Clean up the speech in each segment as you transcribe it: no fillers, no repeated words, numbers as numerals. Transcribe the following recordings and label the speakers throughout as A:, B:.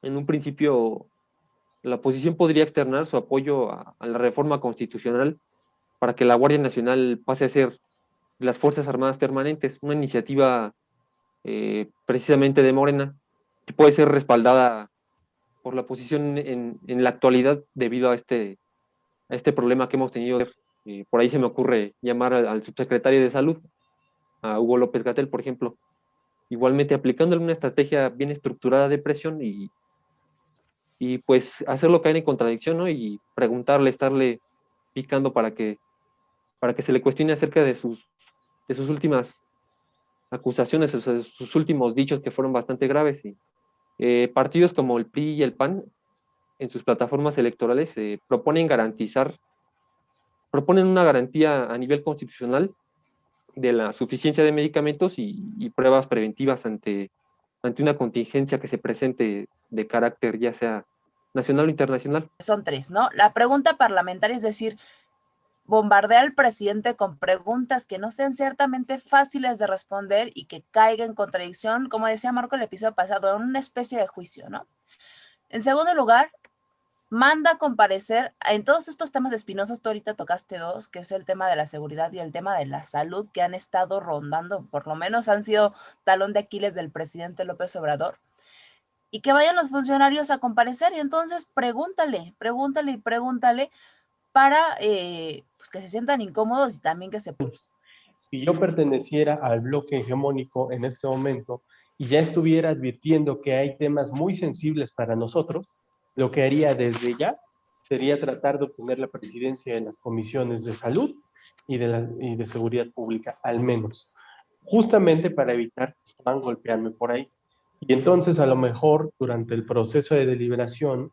A: En un principio, la oposición podría externar su apoyo a la reforma constitucional para que la Guardia Nacional pase a ser las Fuerzas Armadas Permanentes, una iniciativa precisamente de Morena, que puede ser respaldada por la oposición en la actualidad debido a este problema que hemos tenido. Por ahí se me ocurre llamar al subsecretario de Salud, a Hugo López Gatell, por ejemplo, igualmente aplicándole una estrategia bien estructurada de presión y pues hacerlo caer en contradicción, ¿no? Y preguntarle, estarle picando para que se le cuestione acerca de sus últimas acusaciones, o sea, de sus últimos dichos que fueron bastante graves. Y, partidos como el PRI y el PAN en sus plataformas electorales proponen una garantía a nivel constitucional de la suficiencia de medicamentos y pruebas preventivas ante una contingencia que se presente de carácter ya sea nacional o internacional.
B: Son tres, ¿no? La pregunta parlamentaria, es decir, bombardea al presidente con preguntas que no sean ciertamente fáciles de responder y que caigan en contradicción, como decía Marco el episodio pasado, en una especie de juicio, ¿no? En segundo lugar, manda a comparecer en todos estos temas espinosos. Tú ahorita tocaste dos, que es el tema de la seguridad y el tema de la salud, que han estado rondando, por lo menos han sido talón de Aquiles del presidente López Obrador, y que vayan los funcionarios a comparecer. Y entonces pregúntale para pues que se sientan incómodos y también que se...
C: Si yo perteneciera al bloque hegemónico en este momento y ya estuviera advirtiendo que hay temas muy sensibles para nosotros, lo que haría desde ya sería tratar de obtener la presidencia en las comisiones de salud y de seguridad pública, al menos, justamente para evitar que puedan golpearme por ahí. Y entonces a lo mejor durante el proceso de deliberación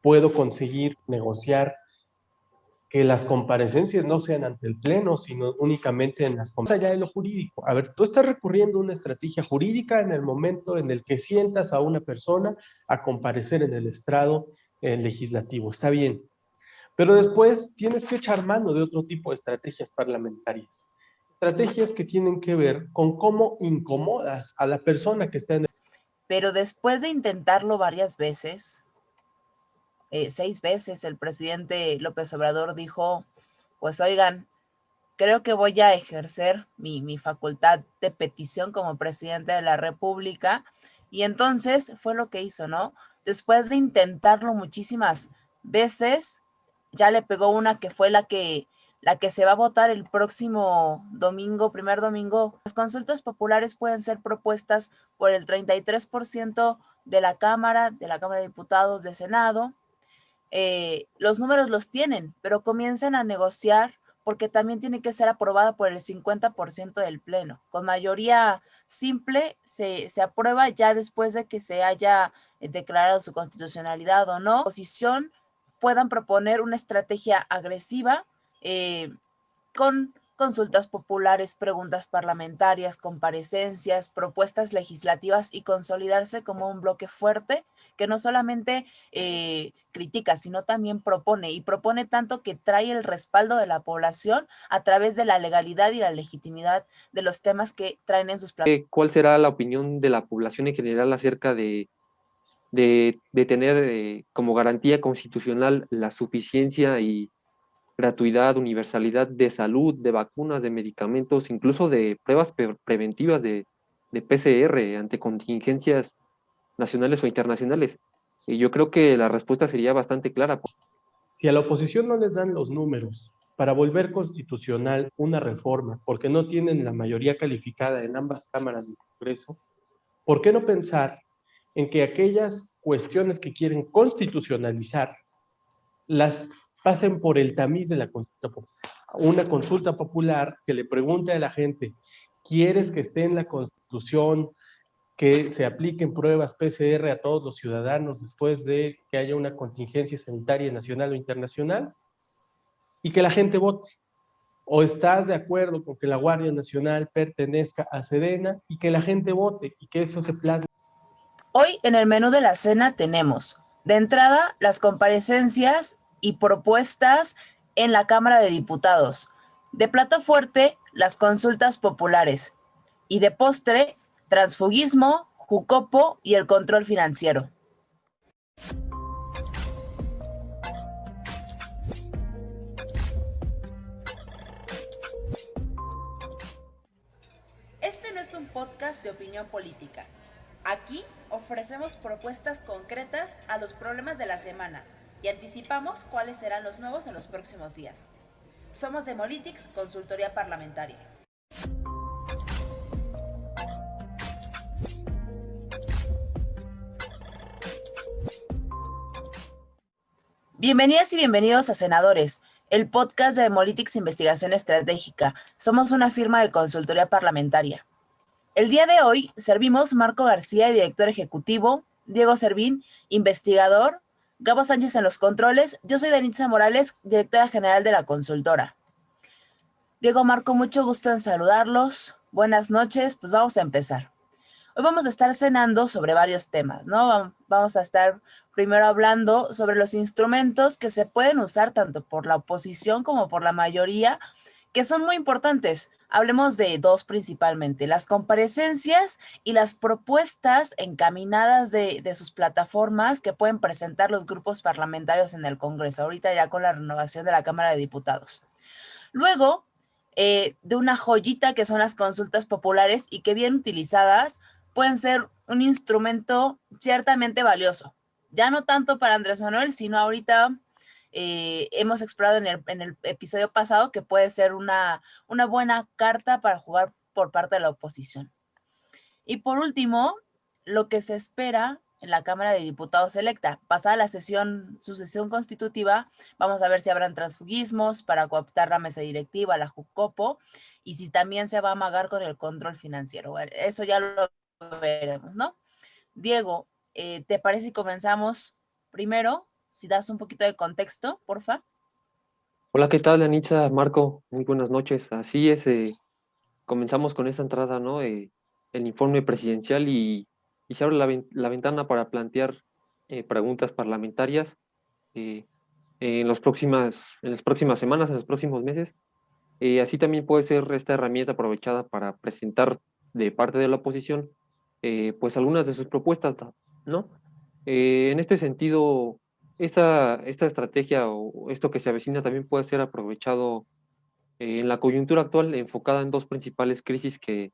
C: puedo conseguir negociar que las comparecencias no sean ante el Pleno, sino únicamente en las comparecencias. Allá de lo jurídico. A ver, tú estás recurriendo a una estrategia jurídica en el momento en el que sientas a una persona a comparecer en el estrado legislativo. Está bien. Pero después tienes que echar mano de otro tipo de estrategias parlamentarias. Estrategias que tienen que ver con cómo incomodas a la persona que está en el...
B: Pero después de intentarlo varias veces, 6 veces, el presidente López Obrador dijo, pues oigan, creo que voy a ejercer mi facultad de petición como presidente de la República. Y entonces fue lo que hizo, ¿no? Después de intentarlo muchísimas veces, ya le pegó una que fue la que se va a votar el próximo domingo, primer domingo. Las consultas populares pueden ser propuestas por el 33% de la Cámara de Diputados, de Senado. Los números los tienen, pero comiencen a negociar porque también tiene que ser aprobada por el 50% del Pleno. Con mayoría simple se aprueba ya después de que se haya declarado su constitucionalidad o no. La oposición puedan proponer una estrategia agresiva con consultas populares, preguntas parlamentarias, comparecencias, propuestas legislativas y consolidarse como un bloque fuerte que no solamente critica, sino también propone, y propone tanto que trae el respaldo de la población a través de la legalidad y la legitimidad de los temas que traen en sus planes.
A: ¿Cuál será la opinión de la población en general acerca de tener como garantía constitucional la suficiencia y gratuidad, universalidad de salud, de vacunas, de medicamentos, incluso de pruebas preventivas de PCR ante contingencias nacionales o internacionales? Y yo creo que la respuesta sería bastante clara.
C: Si a la oposición no les dan los números para volver constitucional una reforma, porque no tienen la mayoría calificada en ambas cámaras del Congreso, ¿por qué no pensar en que aquellas cuestiones que quieren constitucionalizar las pasen por el tamiz de la consulta popular? Una consulta popular que le pregunte a la gente, ¿quieres que esté en la Constitución que se apliquen pruebas PCR a todos los ciudadanos después de que haya una contingencia sanitaria nacional o internacional? Y que la gente vote. ¿O estás de acuerdo con que la Guardia Nacional pertenezca a Sedena y que la gente vote y que eso se plasme?
B: Hoy en el menú de la cena tenemos, de entrada, las comparecencias y propuestas en la Cámara de Diputados. De plato fuerte, las consultas populares. Y de postre, transfugismo, jucopo y el control financiero. Este no es un podcast de opinión política. Aquí ofrecemos propuestas concretas a los problemas de la semana y anticipamos cuáles serán los nuevos en los próximos días. Somos Demolitics, consultoría parlamentaria. Bienvenidas y bienvenidos a Senadores, el podcast de Demolitics Investigación Estratégica. Somos una firma de consultoría parlamentaria. El día de hoy servimos Marco García, director ejecutivo, Diego Servín, investigador, Gabo Sánchez en los controles. Yo soy Danitza Morales, directora general de la consultora. Diego, Marco, mucho gusto en saludarlos. Buenas noches, pues vamos a empezar. Hoy vamos a estar cenando sobre varios temas, ¿no? Vamos a estar primero hablando sobre los instrumentos que se pueden usar tanto por la oposición como por la mayoría, que son muy importantes. Hablemos de dos principalmente, las comparecencias y las propuestas encaminadas de sus plataformas que pueden presentar los grupos parlamentarios en el Congreso, ahorita ya con la renovación de la Cámara de Diputados. Luego, de una joyita que son las consultas populares y que bien utilizadas pueden ser un instrumento ciertamente valioso. Ya no tanto para Andrés Manuel, sino ahorita hemos explorado en el episodio pasado que puede ser una buena carta para jugar por parte de la oposición. Y por último, lo que se espera en la Cámara de Diputados electa. Pasada la sesión, su sesión constitutiva, vamos a ver si habrán transfugismos para cooptar la mesa directiva, la Jucopo, y si también se va a amagar con el control financiero. Bueno, eso ya lo veremos, ¿no? Diego, ¿te parece si comenzamos primero? Si das un poquito de contexto, porfa.
A: Hola, ¿qué tal, Anitza, Marco? Muy buenas noches. Así es, comenzamos con esta entrada, ¿no? El informe presidencial y se abre la ventana para plantear preguntas parlamentarias eh, en las próximas semanas, en los próximos meses. Así también puede ser esta herramienta aprovechada para presentar de parte de la oposición, pues algunas de sus propuestas, ¿no? En este sentido, esta estrategia o esto que se avecina también puede ser aprovechado en la coyuntura actual, enfocada en dos principales crisis que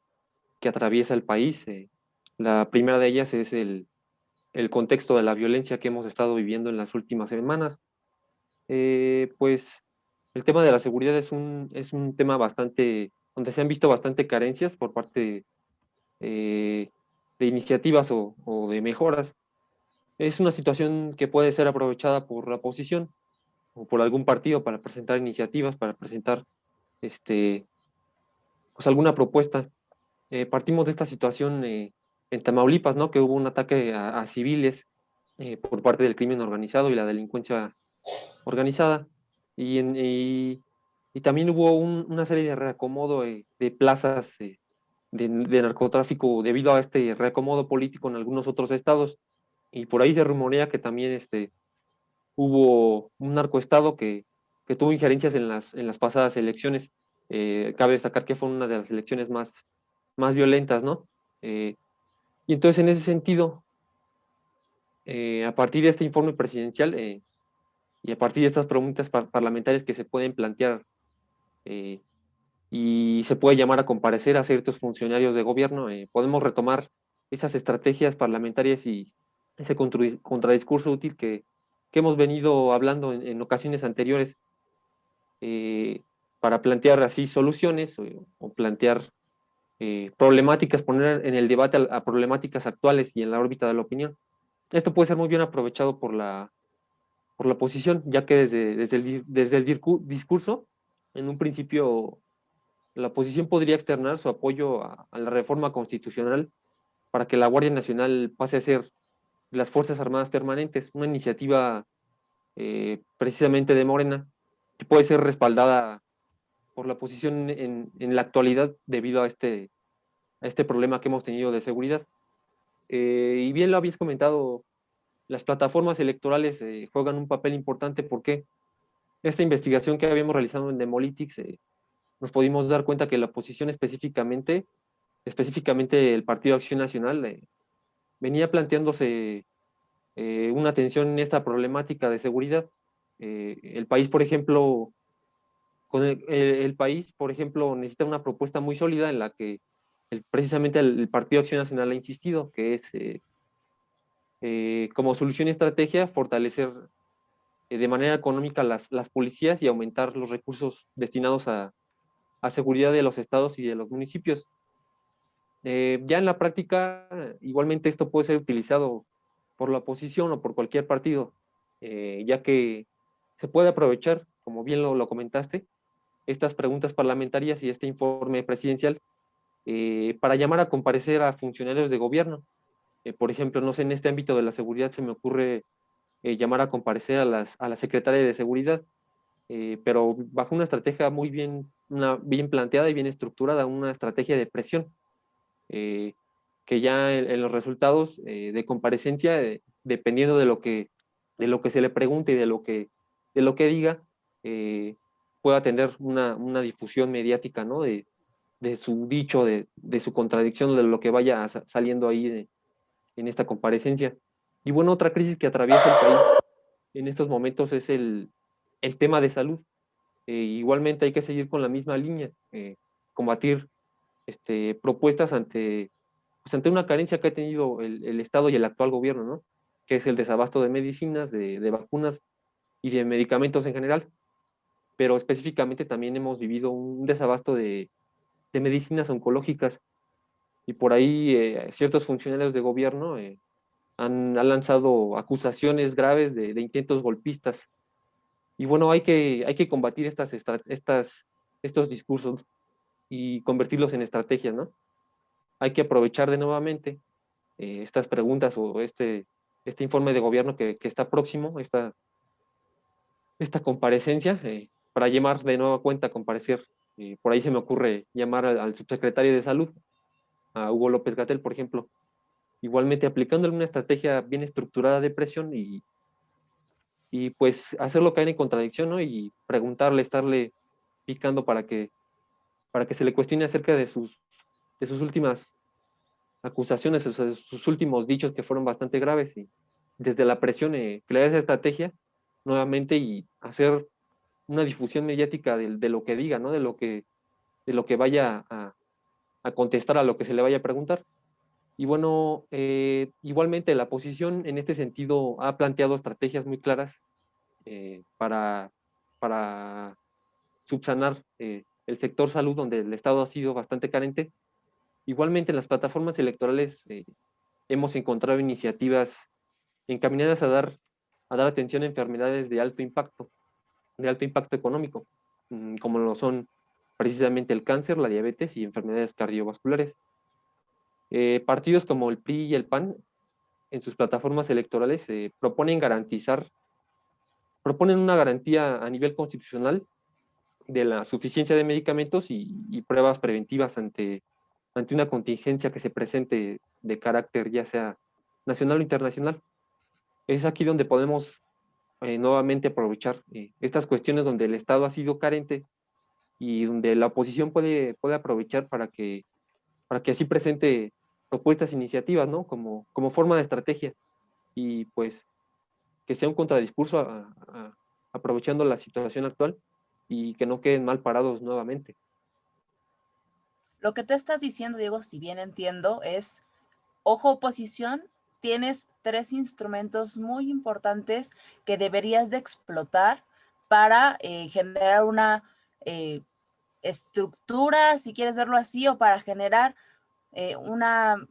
A: atraviesa el país. La primera de ellas es el contexto de la violencia que hemos estado viviendo en las últimas semanas. Pues el tema de la seguridad es un tema bastante, donde se han visto bastante carencias por parte de iniciativas o de mejoras. Es una situación que puede ser aprovechada por la oposición o por algún partido para presentar iniciativas, para presentar pues alguna propuesta. Partimos de esta situación en Tamaulipas, ¿no? Que hubo un ataque a civiles por parte del crimen organizado y la delincuencia organizada. Y también hubo una serie de reacomodo de plazas de narcotráfico debido a este reacomodo político en algunos otros estados. Y por ahí se rumorea que también hubo un narcoestado que tuvo injerencias en las pasadas elecciones. Cabe destacar que fue una de las elecciones más violentas, ¿no? Y entonces, en ese sentido, a partir de este informe presidencial y a partir de estas preguntas parlamentarias que se pueden plantear eh, y se puede llamar a comparecer a ciertos funcionarios de gobierno, podemos retomar esas estrategias parlamentarias y ese contradiscurso útil que hemos venido hablando en ocasiones anteriores eh, para plantear así soluciones o plantear problemáticas, poner en el debate a problemáticas actuales y en la órbita de la opinión. Esto puede ser muy bien aprovechado por la oposición, ya que desde el discurso, en un principio, la oposición podría externar su apoyo a la reforma constitucional para que la Guardia Nacional pase a ser las Fuerzas Armadas Permanentes, una iniciativa precisamente de Morena, que puede ser respaldada por la oposición en la actualidad debido a este problema que hemos tenido de seguridad. Y bien lo habías comentado, las plataformas electorales juegan un papel importante porque esta investigación que habíamos realizado en Demolitics, nos pudimos dar cuenta que la oposición específicamente el Partido Acción Nacional, venía planteándose una atención en esta problemática de seguridad. El país, por ejemplo, el país, por ejemplo, necesita una propuesta muy sólida en la que precisamente el Partido Acción Nacional ha insistido, que es como solución y estrategia fortalecer de manera económica las policías y aumentar los recursos destinados a seguridad de los estados y de los municipios. Ya en la práctica, igualmente esto puede ser utilizado por la oposición o por cualquier partido, ya que se puede aprovechar, como bien lo comentaste, estas preguntas parlamentarias y este informe presidencial para llamar a comparecer a funcionarios de gobierno. Por ejemplo, no sé, en este ámbito de la seguridad se me ocurre llamar a comparecer a la secretaria de seguridad, pero bajo una estrategia muy bien planteada y bien estructurada, una estrategia de presión, eh, que ya en los resultados de comparecencia, dependiendo de lo que se le pregunte y de lo que diga, pueda tener una difusión mediática, ¿no? De su dicho, de su contradicción, de lo que vaya saliendo ahí en esta comparecencia. Y bueno, otra crisis que atraviesa el país en estos momentos es el tema de salud. Igualmente hay que seguir con la misma línea, combatir propuestas pues ante una carencia que ha tenido el Estado y el actual gobierno, ¿no? Que es el desabasto de medicinas, de vacunas y de medicamentos en general, pero específicamente también hemos vivido un desabasto de medicinas oncológicas y por ahí ciertos funcionarios de gobierno han lanzado acusaciones graves de intentos golpistas. Y bueno, hay que combatir estos discursos y convertirlos en estrategias, ¿no? Hay que aprovechar de nuevamente estas preguntas o este informe de gobierno que está próximo, esta comparecencia, para llamar de nueva cuenta a comparecer. Por ahí se me ocurre llamar al subsecretario de Salud, a Hugo López Gatell, por ejemplo, igualmente aplicándole una estrategia bien estructurada de presión y pues hacerlo caer en contradicción, ¿no? Y preguntarle, estarle picando para que se le cuestione acerca de sus últimas acusaciones, o sea, de sus últimos dichos que fueron bastante graves y desde la presión crear esa estrategia nuevamente y hacer una difusión mediática de lo que diga, ¿no? De lo que vaya a contestar a lo que se le vaya a preguntar. Y bueno, igualmente la oposición en este sentido ha planteado estrategias muy claras para subsanar el sector salud, donde el Estado ha sido bastante carente. Igualmente en las plataformas electorales hemos encontrado iniciativas encaminadas a dar atención a enfermedades de alto impacto económico, como lo son precisamente el cáncer, la diabetes y enfermedades cardiovasculares. Partidos como el PRI y el PAN en sus plataformas electorales proponen una garantía a nivel constitucional de la suficiencia de medicamentos y pruebas preventivas ante una contingencia que se presente de carácter ya sea nacional o internacional. Es aquí donde podemos nuevamente aprovechar estas cuestiones donde el Estado ha sido carente y donde la oposición puede aprovechar para que así presente propuestas, iniciativas, ¿no? Como forma de estrategia y pues que sea un contradiscurso aprovechando la situación actual y que no queden mal parados nuevamente.
B: Lo que te estás diciendo, Diego, si bien entiendo, es, ojo oposición, tienes 3 instrumentos muy importantes que deberías de explotar para generar una estructura, si quieres verlo así, o para generar una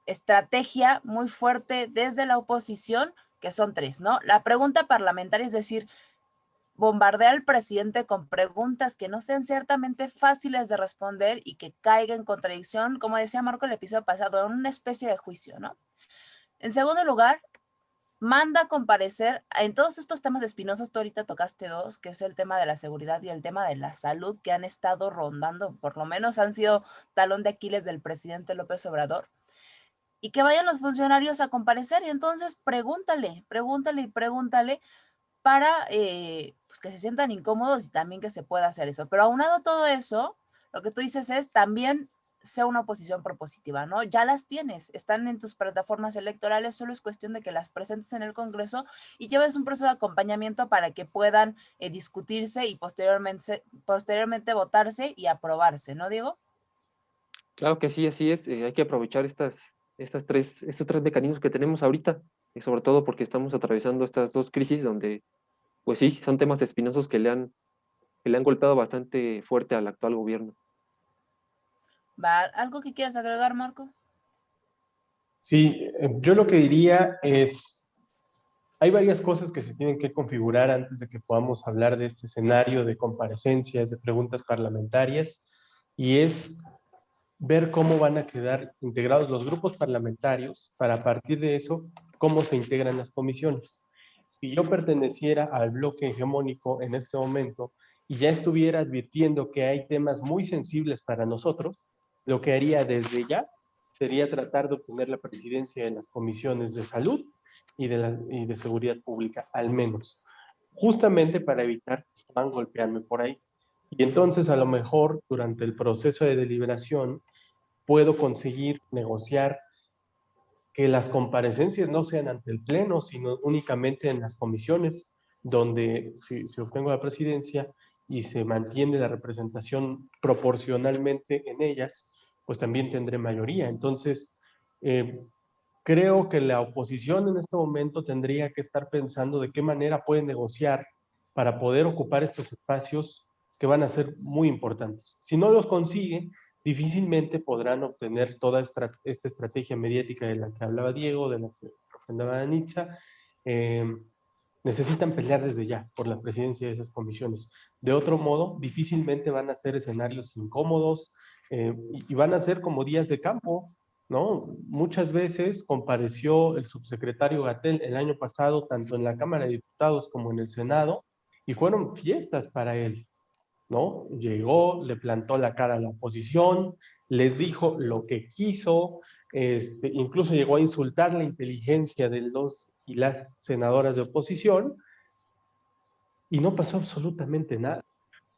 B: estrategia muy fuerte desde la oposición, que son 3, ¿no? La pregunta parlamentaria, es decir, bombardea al presidente con preguntas que no sean ciertamente fáciles de responder y que caigan en contradicción, como decía Marco el episodio pasado, en una especie de juicio, ¿no? En segundo lugar, manda a comparecer en todos estos temas espinosos. Tú ahorita tocaste 2, que es el tema de la seguridad y el tema de la salud, que han estado rondando, por lo menos han sido talón de Aquiles del presidente López Obrador. Y que vayan los funcionarios a comparecer y entonces pregúntale para pues que se sientan incómodos y también que se pueda hacer eso. Pero aunado a todo eso, lo que tú dices es también sea una oposición propositiva, ¿no? Ya las tienes, están en tus plataformas electorales, solo es cuestión de que las presentes en el Congreso y lleves un proceso de acompañamiento para que puedan discutirse y posteriormente votarse y aprobarse, ¿no, Diego?
A: Claro que sí, así es. Hay que aprovechar estos tres mecanismos que tenemos ahorita, y sobre todo porque estamos atravesando estas dos crisis donde, pues sí, son temas espinosos que le han golpeado bastante fuerte al actual gobierno.
B: ¿Va? ¿Algo que quieras agregar, Marco?
C: Sí, yo lo que diría es, hay varias cosas que se tienen que configurar antes de que podamos hablar de este escenario de comparecencias, de preguntas parlamentarias, y es ver cómo van a quedar integrados los grupos parlamentarios para a partir de eso, cómo se integran las comisiones. Si yo perteneciera al bloque hegemónico en este momento y ya estuviera advirtiendo que hay temas muy sensibles para nosotros, lo que haría desde ya sería tratar de obtener la presidencia de las comisiones de salud y de seguridad pública, al menos, justamente para evitar que puedan golpearme por ahí. Y entonces a lo mejor durante el proceso de deliberación puedo conseguir negociar que las comparecencias no sean ante el Pleno, sino únicamente en las comisiones, donde si obtengo la presidencia y se mantiene la representación proporcionalmente en ellas, pues también tendré mayoría. Entonces, eh, creo que la oposición en este momento tendría que estar pensando de qué manera puede negociar para poder ocupar estos espacios que van a ser muy importantes. Si no los consigue, difícilmente podrán obtener toda esta estrategia mediática de la que hablaba Diego, de la que refrendaba Anitza. Eh, necesitan pelear desde ya por la presidencia de esas comisiones. De otro modo, difícilmente van a ser escenarios incómodos y van a ser como días de campo, ¿no? Muchas veces compareció el subsecretario Gatell el año pasado, tanto en la Cámara de Diputados como en el Senado, y fueron fiestas para él, ¿no? Llegó, le plantó la cara a la oposición, les dijo lo que quiso, incluso llegó a insultar la inteligencia de los y las senadoras de oposición, y no pasó absolutamente nada.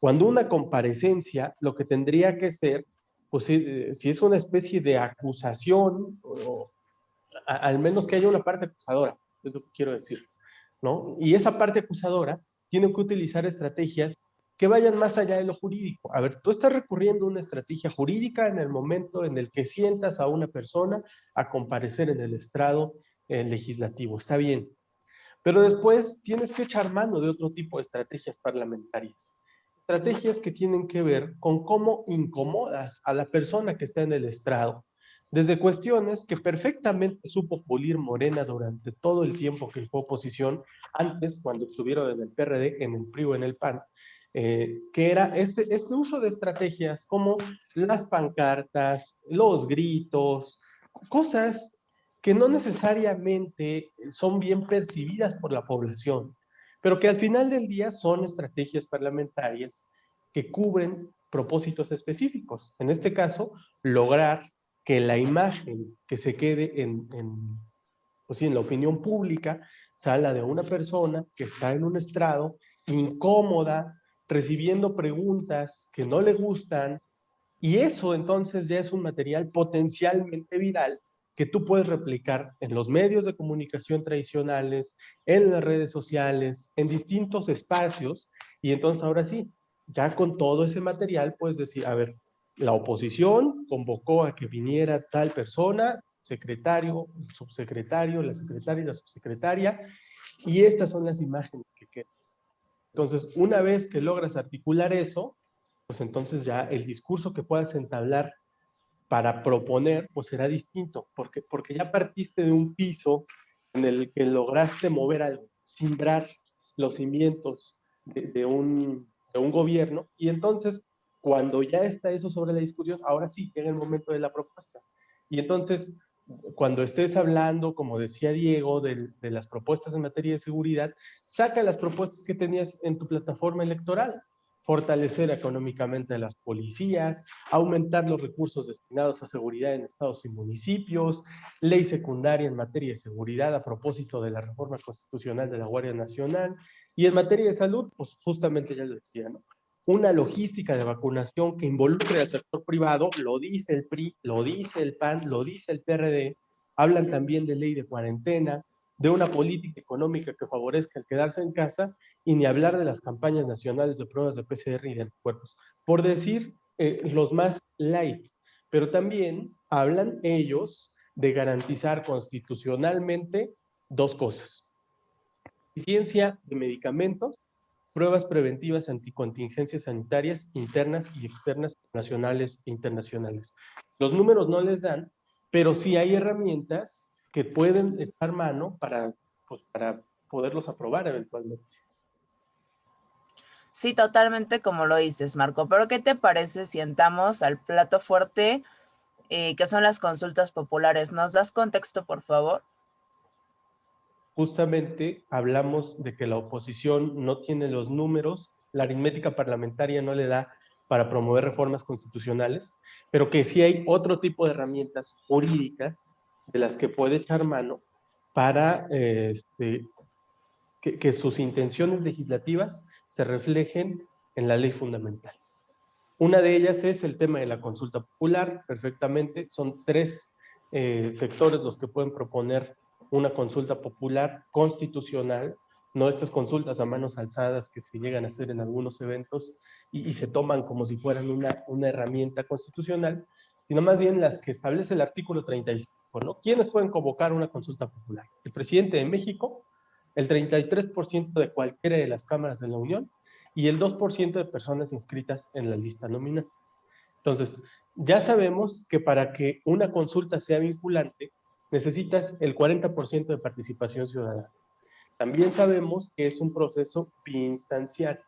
C: Cuando una comparecencia, lo que tendría que ser, pues si es una especie de acusación, o al menos que haya una parte acusadora, es lo que quiero decir, ¿no? Y esa parte acusadora tiene que utilizar estrategias que vayan más allá de lo jurídico. A ver, tú estás recurriendo a una estrategia jurídica en el momento en el que sientas a una persona a comparecer en el estrado legislativo. Está bien, pero después tienes que echar mano de otro tipo de estrategias parlamentarias. Estrategias que tienen que ver con cómo incomodas a la persona que está en el estrado. Desde cuestiones que perfectamente supo pulir Morena durante todo el tiempo que fue oposición, antes cuando estuvieron en el PRD, en el PRI o en el PAN, que era este uso de estrategias como las pancartas, los gritos, cosas que no necesariamente son bien percibidas por la población, pero que al final del día son estrategias parlamentarias que cubren propósitos específicos. En este caso, lograr que la imagen que se quede pues sí, en la opinión pública salga de una persona que está en un estrado incómoda, recibiendo preguntas que no le gustan, y eso entonces ya es un material potencialmente viral que tú puedes replicar en los medios de comunicación tradicionales, en las redes sociales, en distintos espacios, y entonces ahora sí, ya con todo ese material puedes decir, a ver, la oposición convocó a que viniera tal persona, secretario, subsecretario, la secretaria y la subsecretaria, y estas son las imágenes que quedan. Entonces, una vez que logras articular eso, pues entonces ya el discurso que puedas entablar para proponer, pues será distinto, porque ya partiste de un piso en el que lograste mover algo, simbrar los cimientos de un gobierno, y entonces cuando ya está eso sobre la discusión, ahora sí llega el momento de la propuesta. Y entonces, cuando estés hablando, como decía Diego, de las propuestas en materia de seguridad, saca las propuestas que tenías en tu plataforma electoral: fortalecer económicamente a las policías, aumentar los recursos destinados a seguridad en estados y municipios, ley secundaria en materia de seguridad a propósito de la reforma constitucional de la Guardia Nacional, y en materia de salud, pues justamente ya lo decía, ¿no? una logística de vacunación que involucre al sector privado, lo dice el PRI, lo dice el PAN, lo dice el PRD, hablan también de ley de cuarentena, de una política económica que favorezca el quedarse en casa, y ni hablar de las campañas nacionales de pruebas de PCR y de anticuerpos, por decir los más light, pero también hablan ellos de garantizar constitucionalmente dos cosas: eficiencia de medicamentos, pruebas preventivas anticontingencias sanitarias internas y externas, nacionales e internacionales. Los números no les dan, pero sí hay herramientas que pueden echar mano para poderlos aprobar eventualmente.
B: Sí, totalmente como lo dices, Marco. Pero ¿qué te parece si entramos al plato fuerte, que son las consultas populares? ¿Nos das contexto, por favor?
C: Justamente hablamos de que la oposición no tiene los números, la aritmética parlamentaria no le da para promover reformas constitucionales, pero que sí hay otro tipo de herramientas jurídicas de las que puede echar mano para que sus intenciones legislativas se reflejen en la ley fundamental. Una de ellas es el tema de la consulta popular, perfectamente. Son tres sectores los que pueden proponer una consulta popular constitucional, no estas consultas a manos alzadas que se llegan a hacer en algunos eventos y se toman como si fueran una herramienta constitucional, sino más bien las que establece el artículo 35, ¿no? ¿Quiénes pueden convocar una consulta popular? El presidente de México, el 33% de cualquiera de las cámaras de la Unión y el 2% de personas inscritas en la lista nominal. Entonces, ya sabemos que para que una consulta sea vinculante, necesitas el 40% de participación ciudadana. También sabemos que es un proceso biinstancial.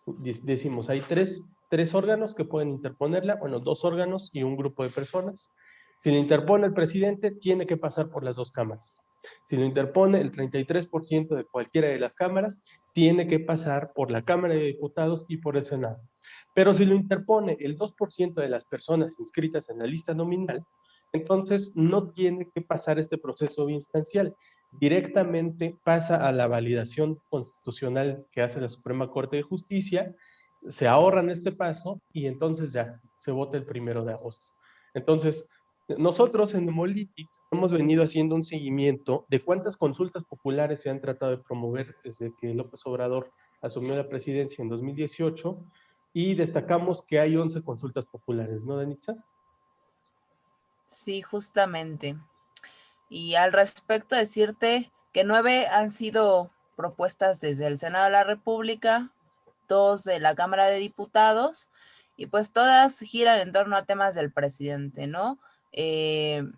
C: Decimos, hay tres órganos que pueden interponerla, bueno, dos órganos y un grupo de personas. Si lo interpone el presidente, tiene que pasar por las dos cámaras. Si lo interpone el 33% de cualquiera de las cámaras, tiene que pasar por la Cámara de Diputados y por el Senado. Pero si lo interpone el 2% de las personas inscritas en la lista nominal, entonces no tiene que pasar este proceso instancial. Directamente pasa a la validación constitucional que hace la Suprema Corte de Justicia, se ahorran este paso y entonces ya se vota el 1 de agosto. Entonces, nosotros en Demolitics hemos venido haciendo un seguimiento de cuántas consultas populares se han tratado de promover desde que López Obrador asumió la presidencia en 2018 y destacamos que hay 11 consultas populares, ¿no, Danitza?
B: Sí, justamente. Y al respecto decirte que 9 han sido propuestas desde el Senado de la República, 2 de la Cámara de Diputados, y pues todas giran en torno a temas del presidente, ¿no? El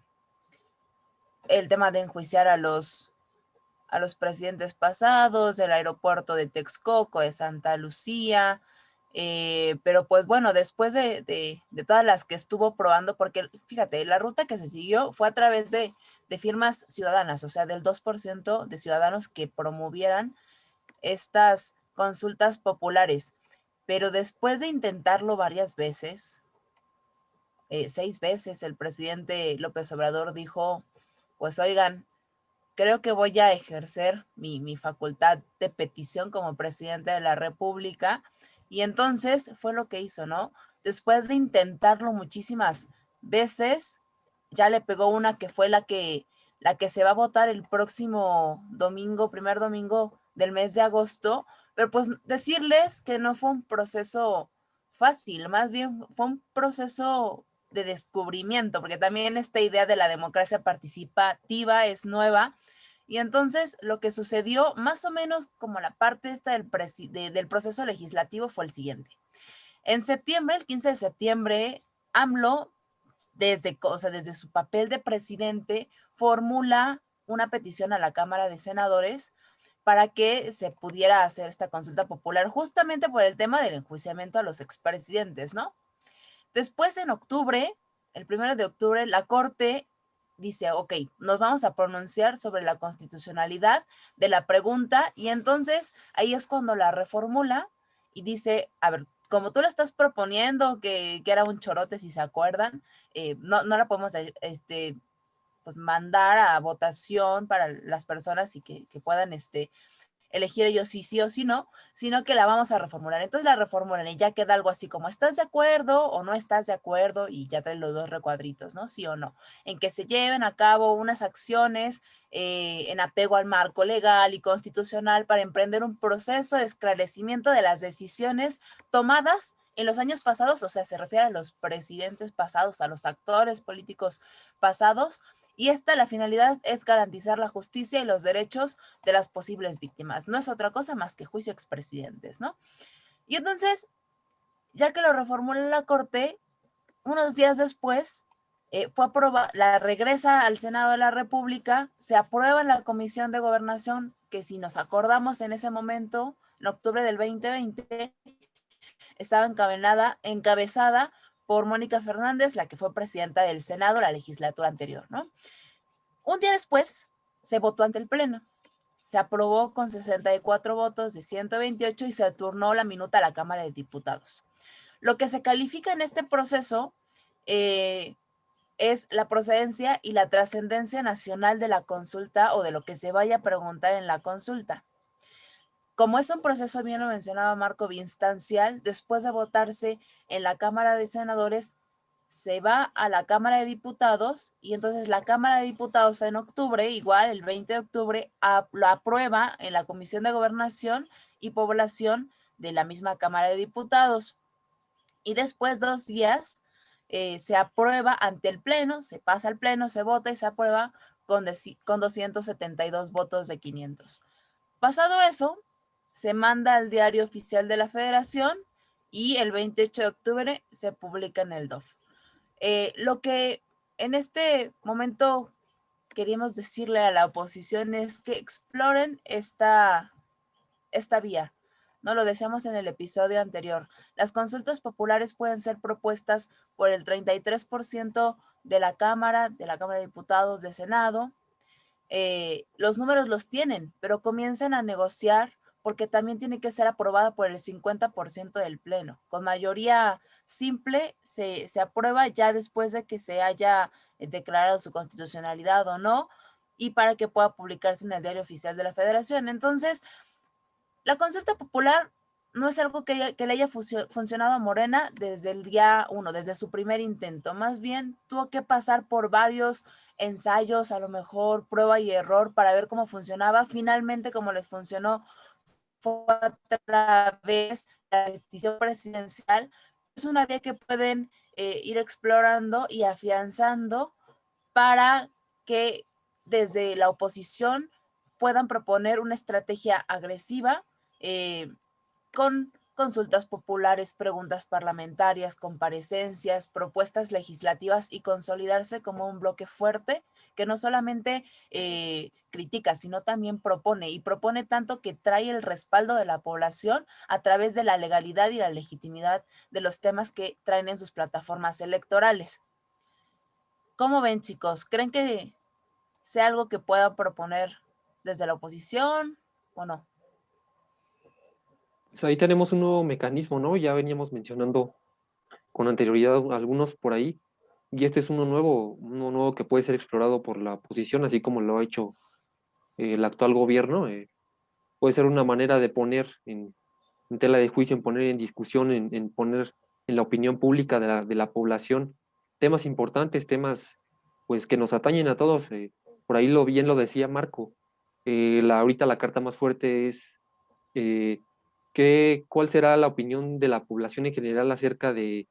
B: tema de enjuiciar a los presidentes pasados, del aeropuerto de Texcoco, de Santa Lucía, pero pues bueno, después de todas las que estuvo probando, porque fíjate, la ruta que se siguió fue a través de firmas ciudadanas, o sea, del 2% de ciudadanos que promovieran estas consultas populares, pero después de intentarlo varias veces, 6 veces, el presidente López Obrador dijo, pues oigan, creo que voy a ejercer mi facultad de petición como presidente de la República. Y entonces fue lo que hizo, ¿no? Después de intentarlo muchísimas veces, ya le pegó una que fue la que se va a votar el próximo domingo, primer domingo del mes de agosto. Pero pues decirles que no fue un proceso fácil, más bien fue un proceso de descubrimiento, porque también esta idea de la democracia participativa es nueva. Y entonces lo que sucedió, más o menos como la parte esta del proceso legislativo, fue el siguiente. En septiembre, el 15 de septiembre, AMLO, desde su papel de presidente, formula una petición a la Cámara de Senadores para que se pudiera hacer esta consulta popular, justamente por el tema del enjuiciamiento a los expresidentes, ¿no? Después, en octubre, el 1 de octubre, la Corte dice, ok, nos vamos a pronunciar sobre la constitucionalidad de la pregunta, y entonces ahí es cuando la reformula y dice, a ver, como tú la estás proponiendo, que era un chorote, si se acuerdan, no la podemos pues mandar a votación para las personas y que puedan elegir ellos sí o sí no, sino que la vamos a reformular. Entonces la reformulan y ya queda algo así como ¿estás de acuerdo o no estás de acuerdo? Y ya traen los dos recuadritos, ¿no? Sí o no. En que se lleven a cabo unas acciones en apego al marco legal y constitucional para emprender un proceso de esclarecimiento de las decisiones tomadas en los años pasados, o sea, se refiere a los presidentes pasados, a los actores políticos pasados, y la finalidad es garantizar la justicia y los derechos de las posibles víctimas. No es otra cosa más que juicio a expresidentes, ¿no? Y entonces, ya que lo reformuló la Corte, unos días después, la regresa al Senado de la República, se aprueba en la Comisión de Gobernación, que si nos acordamos en ese momento, en octubre del 2020, estaba encabezada por Mónica Fernández, la que fue presidenta del Senado la legislatura anterior, ¿no? Un día después se votó ante el Pleno. Se aprobó con 64 votos de 128 y se turnó la minuta a la Cámara de Diputados. Lo que se califica en este proceso es la procedencia y la trascendencia nacional de la consulta o de lo que se vaya a preguntar en la consulta. Como es un proceso, bien lo mencionaba Marco, biinstancial, después de votarse en la Cámara de Senadores, se va a la Cámara de Diputados y entonces la Cámara de Diputados en octubre, igual el 20 de octubre, lo aprueba en la Comisión de Gobernación y Población de la misma Cámara de Diputados. Y después 2 días se aprueba ante el Pleno, se pasa al Pleno, se vota y se aprueba con 272 votos de 500. Pasado eso, se manda al Diario Oficial de la Federación y el 28 de octubre se publica en el DOF. Lo que en este momento queríamos decirle a la oposición es que exploren esta vía. No lo decíamos en el episodio anterior. Las consultas populares pueden ser propuestas por el 33% de la Cámara de Diputados, de Senado. Los números los tienen, pero comiencen a negociar porque también tiene que ser aprobada por el 50% del Pleno. Con mayoría simple se aprueba ya después de que se haya declarado su constitucionalidad o no, y para que pueda publicarse en el Diario Oficial de la Federación. Entonces, la consulta popular no es algo que le haya funcionado a Morena desde el día 1, desde su primer intento. Más bien tuvo que pasar por varios ensayos, a lo mejor prueba y error para ver cómo funcionaba. Finalmente, como les funcionó, fue a través de la petición presidencial. Es una vía que pueden ir explorando y afianzando para que desde la oposición puedan proponer una estrategia agresiva con consultas populares, preguntas parlamentarias, comparecencias, propuestas legislativas y consolidarse como un bloque fuerte que no solamente critica, sino también propone, y propone tanto que trae el respaldo de la población a través de la legalidad y la legitimidad de los temas que traen en sus plataformas electorales. ¿Cómo ven, chicos? ¿Creen que sea algo que puedan proponer desde la oposición o no?
A: Pues ahí tenemos un nuevo mecanismo, ¿no? Ya veníamos mencionando con anterioridad algunos por ahí, y este es uno nuevo que puede ser explorado por la oposición, así como lo ha hecho el actual gobierno. Puede ser una manera de poner en tela de juicio, en poner en discusión, en poner en la opinión pública de la población temas importantes, temas pues que nos atañen a todos. Por ahí bien lo decía Marco. Ahorita la carta más fuerte es cuál será la opinión de la población en general acerca de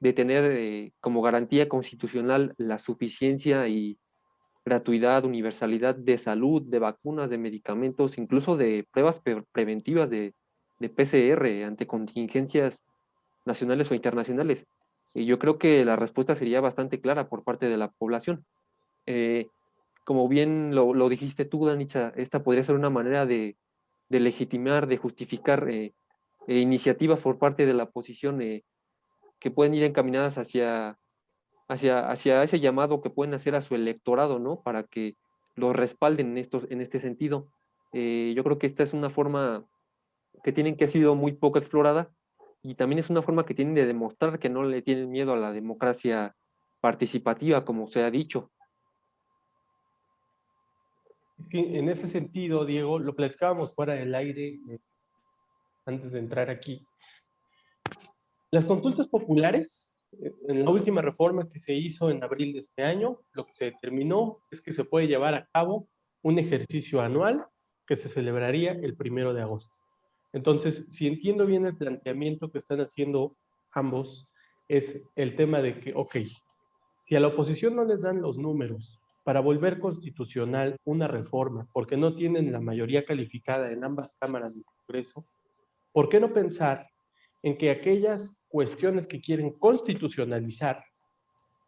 A: tener como garantía constitucional la suficiencia y gratuidad, universalidad de salud, de vacunas, de medicamentos, incluso de pruebas preventivas de PCR ante contingencias nacionales o internacionales. Y yo creo que la respuesta sería bastante clara por parte de la población. Eh, Como bien lo dijiste tú, Danitza, esta podría ser una manera de legitimar, de justificar iniciativas por parte de la oposición que pueden ir encaminadas hacia ese llamado que pueden hacer a su electorado, ¿no? Para que lo respalden en este sentido. Yo creo que esta es una forma que ha sido muy poco explorada, y también es una forma que tienen de demostrar que no le tienen miedo a la democracia participativa, como se ha dicho.
C: Es que en ese sentido, Diego, lo platicábamos fuera del aire antes de entrar aquí. Las consultas populares, en la última reforma que se hizo en abril de este año, lo que se determinó es que se puede llevar a cabo un ejercicio anual que se celebraría el 1 de agosto. Entonces, si entiendo bien el planteamiento que están haciendo ambos, es el tema de que, ok, si a la oposición no les dan los números para volver constitucional una reforma, porque no tienen la mayoría calificada en ambas cámaras del Congreso, ¿por qué no pensar en que aquellas cuestiones que quieren constitucionalizar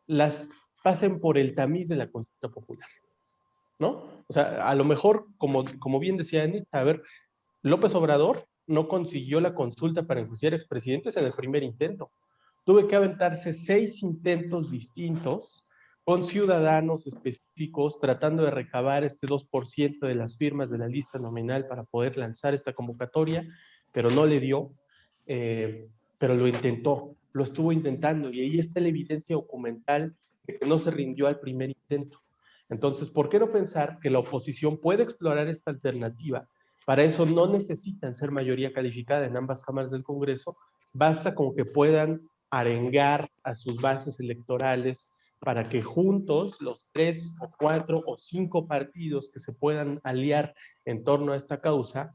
C: las pasen por el tamiz de la consulta popular? ¿No? O sea, a lo mejor, como bien decía Anita, a ver, López Obrador no consiguió la consulta para enjuiciar expresidentes en el primer intento. Tuve que aventarse 6 intentos distintos con ciudadanos específicos tratando de recabar este 2% de las firmas de la lista nominal para poder lanzar esta convocatoria, pero no le dio, pero lo intentó, lo estuvo intentando, y ahí está la evidencia documental de que no se rindió al primer intento. Entonces, ¿por qué no pensar que la oposición puede explorar esta alternativa? Para eso no necesitan ser mayoría calificada en ambas cámaras del Congreso, basta con que puedan arengar a sus bases electorales para que juntos los 3 o 4 o 5 partidos que se puedan aliar en torno a esta causa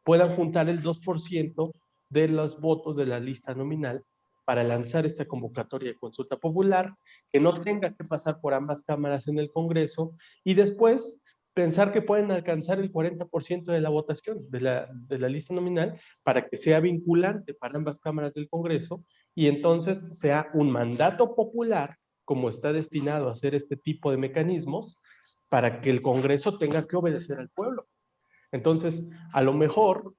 C: puedan juntar el 2% de los votos de la lista nominal para lanzar esta convocatoria de consulta popular, que no tenga que pasar por ambas cámaras en el Congreso, y después pensar que pueden alcanzar el 40% de la votación de la lista nominal para que sea vinculante para ambas cámaras del Congreso, y entonces sea un mandato popular, como está destinado a hacer este tipo de mecanismos, para que el Congreso tenga que obedecer al pueblo. Entonces, a lo mejor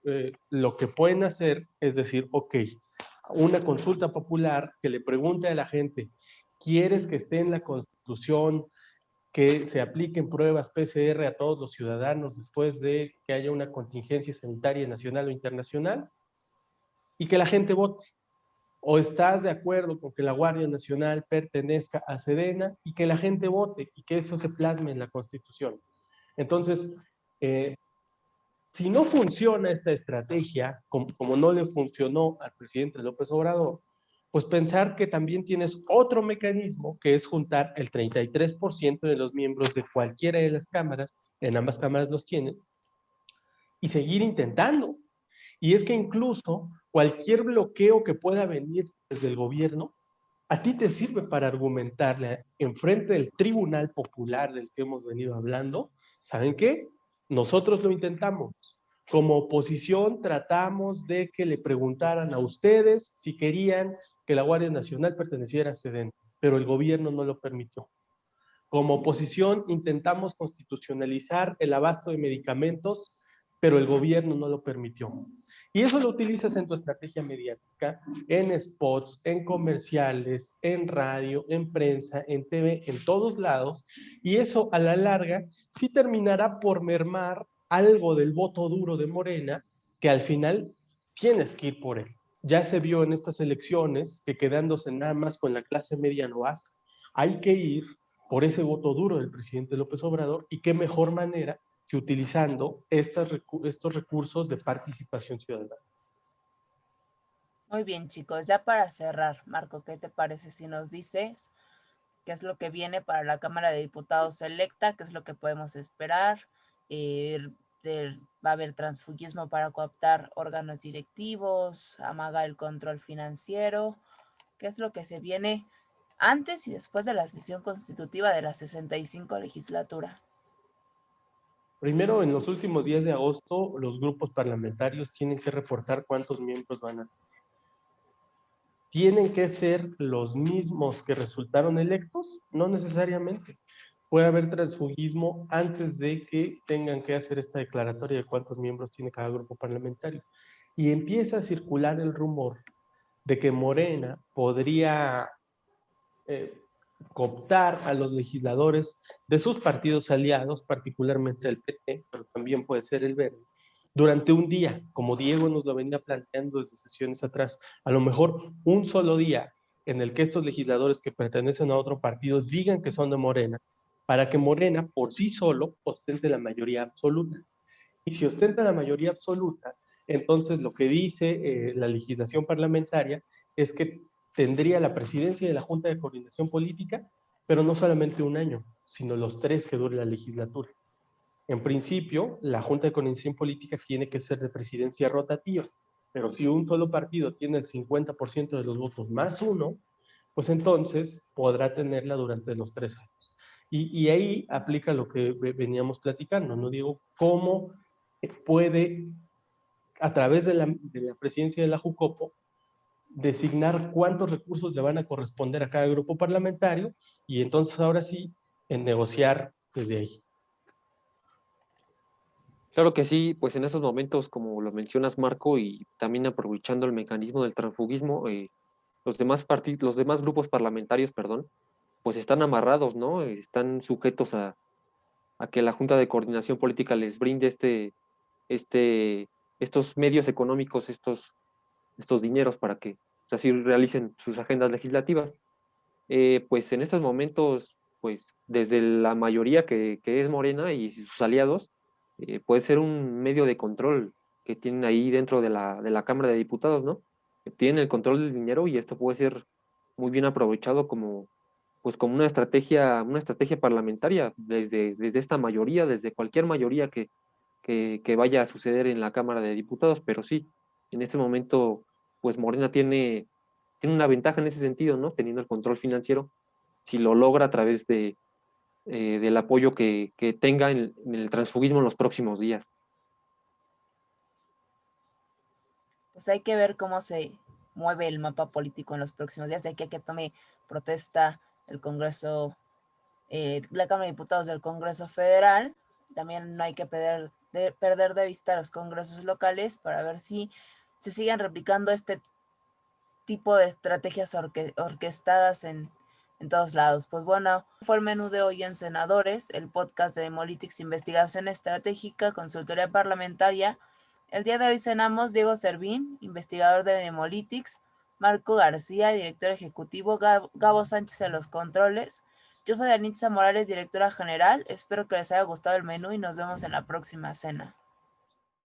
C: lo que pueden hacer es decir, ok, una consulta popular que le pregunte a la gente, ¿quieres que esté en la Constitución que se apliquen pruebas PCR a todos los ciudadanos después de que haya una contingencia sanitaria nacional o internacional? Y que la gente vote. ¿O estás de acuerdo con que la Guardia Nacional pertenezca a Sedena y que la gente vote y que eso se plasme en la Constitución? Entonces, si no funciona esta estrategia, como no le funcionó al presidente López Obrador, pues pensar que también tienes otro mecanismo que es juntar el 33% de los miembros de cualquiera de las cámaras, en ambas cámaras los tienen, y seguir intentando. Y es que incluso cualquier bloqueo que pueda venir desde el gobierno, a ti te sirve para argumentarle enfrente del Tribunal Popular del que hemos venido hablando. ¿Saben qué? Nosotros lo intentamos. Como oposición tratamos de que le preguntaran a ustedes si querían que la Guardia Nacional perteneciera a Sedena, pero el gobierno no lo permitió. Como oposición intentamos constitucionalizar el abasto de medicamentos, pero el gobierno no lo permitió. Y eso lo utilizas en tu estrategia mediática, en spots, en comerciales, en radio, en prensa, en TV, en todos lados, y eso a la larga sí terminará por mermar algo del voto duro de Morena, que al final tienes que ir por él. Ya se vio en estas elecciones que quedándose nada más con la clase media no basta. Hay que ir por ese voto duro del presidente López Obrador, y qué mejor manera que utilizando estos recursos de participación ciudadana.
B: Muy bien, chicos, ya para cerrar, Marco, ¿qué te parece si nos dices qué es lo que viene para la Cámara de Diputados electa, qué es lo que podemos esperar? Va a haber transfugismo para cooptar órganos directivos, amagar el control financiero. ¿Qué es lo que se viene antes y después de la sesión constitutiva de la 65 legislatura?
C: Primero, en los últimos días de agosto, los grupos parlamentarios tienen que reportar cuántos miembros van a tener. ¿Tienen que ser los mismos que resultaron electos? No necesariamente. Puede haber transfugismo antes de que tengan que hacer esta declaratoria de cuántos miembros tiene cada grupo parlamentario. Y empieza a circular el rumor de que Morena podría cooptar a los legisladores de sus partidos aliados, particularmente el PT, pero también puede ser el Verde, durante un día, como Diego nos lo venía planteando desde sesiones atrás, a lo mejor un solo día en el que estos legisladores que pertenecen a otro partido digan que son de Morena, para que Morena por sí solo ostente la mayoría absoluta. Y si ostenta la mayoría absoluta, entonces lo que dice la legislación parlamentaria es que tendría la presidencia de la Junta de Coordinación Política, pero no solamente un año, sino los 3 que dure la legislatura. En principio, la Junta de Coordinación Política tiene que ser de presidencia rotativa, pero si un solo partido tiene el 50% de los votos más uno, pues entonces podrá tenerla durante los 3 años. Y ahí aplica lo que veníamos platicando, ¿no? Digo, ¿cómo puede, a través de la presidencia de la JUCOPO, designar cuántos recursos le van a corresponder a cada grupo parlamentario y entonces ahora sí, en negociar desde ahí?
A: Claro que sí, pues en esos momentos, como lo mencionas, Marco, y también aprovechando el mecanismo del transfugismo, los demás grupos parlamentarios, perdón, pues están amarrados, ¿no? Están sujetos a que la Junta de Coordinación Política les brinde este, estos medios económicos, estos dineros para que pues, así realicen sus agendas legislativas. Pues en estos momentos, pues desde la mayoría que es Morena y sus aliados, puede ser un medio de control que tienen ahí dentro de la Cámara de Diputados, ¿no? Que tienen el control del dinero y esto puede ser muy bien aprovechado como, pues como una estrategia parlamentaria desde esta mayoría, desde cualquier mayoría que vaya a suceder en la Cámara de Diputados, pero sí, en este momento, pues Morena tiene una ventaja en ese sentido, ¿no? Teniendo el control financiero, si lo logra a través del apoyo que tenga en el transfugismo en los próximos días.
B: Pues hay que ver cómo se mueve el mapa político en los próximos días, de aquí a que tome protesta el Congreso, la Cámara de Diputados del Congreso Federal. También no hay que perder de vista los congresos locales para ver si se siguen replicando este tipo de estrategias orquestadas en todos lados. Pues bueno, fue el menú de hoy en Senadores, el podcast de Demolitics, Investigación Estratégica, Consultoría Parlamentaria. El día de hoy cenamos Diego Servín, investigador de Demolitics, Marco García, director ejecutivo, Gabo Sánchez en los controles. Yo soy Anitza Morales, directora general. Espero que les haya gustado el menú y nos vemos en la próxima cena.